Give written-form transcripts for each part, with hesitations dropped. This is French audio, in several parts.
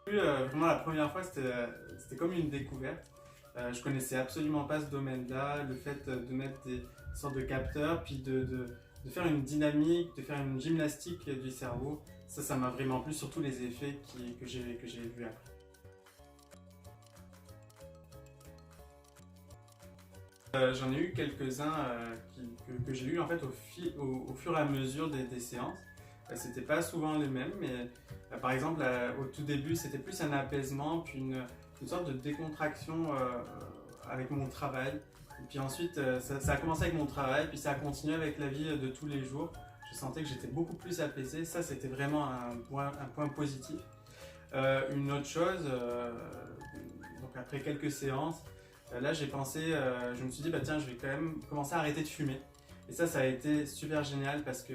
Vraiment la première fois, c'était comme une découverte. Je connaissais absolument pas ce domaine-là, le fait de mettre des sortes de capteurs, puis de faire une dynamique, de faire une gymnastique du cerveau. Ça m'a vraiment plu, surtout les effets que j'ai vus après. J'en ai eu quelques-uns que j'ai eu en fait au fur et à mesure des séances. C'était pas souvent les mêmes, mais par exemple au tout début c'était plus un apaisement, puis une sorte de décontraction avec mon travail. Et puis ensuite ça a commencé avec mon travail, puis ça a continué avec la vie de tous les jours. Je sentais que j'étais beaucoup plus apaisé, ça c'était vraiment un point positif. Une autre chose, donc après quelques séances, là j'ai pensé, je me suis dit bah tiens je vais quand même commencer à arrêter de fumer. Et ça a été super génial parce que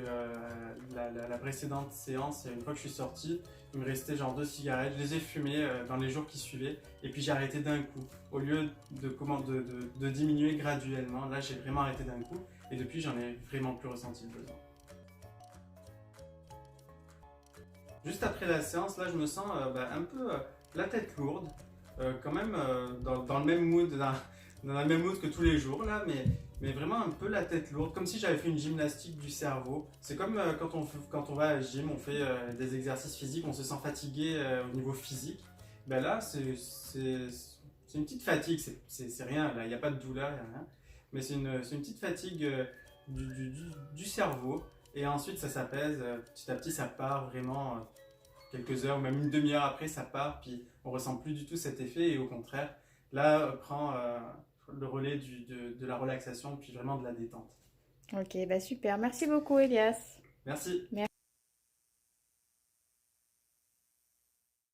la précédente séance, une fois que je suis sorti, il me restait genre 2 cigarettes, je les ai fumées dans les jours qui suivaient et puis j'ai arrêté d'un coup. Au lieu de diminuer graduellement, là j'ai vraiment arrêté d'un coup et depuis j'en ai vraiment plus ressenti le besoin. Juste après la séance, là, je me sens un peu la tête lourde, quand même dans le même mood, dans le même mood que tous les jours, là, mais vraiment un peu la tête lourde, comme si j'avais fait une gymnastique du cerveau. C'est comme quand on va à la gym, on fait des exercices physiques, on se sent fatigué au niveau physique. Ben là, c'est une petite fatigue, c'est rien, là, il n'y a pas de douleur, il n'y a rien. Mais c'est une petite fatigue du cerveau. Et ensuite, ça s'apaise, petit à petit, ça part vraiment quelques heures ou même une demi-heure après, ça part, puis on ressent plus du tout cet effet. Et au contraire, là, prend le relais de la relaxation, puis vraiment de la détente. Ok, bah super. Merci beaucoup, Elias. Merci. Merci.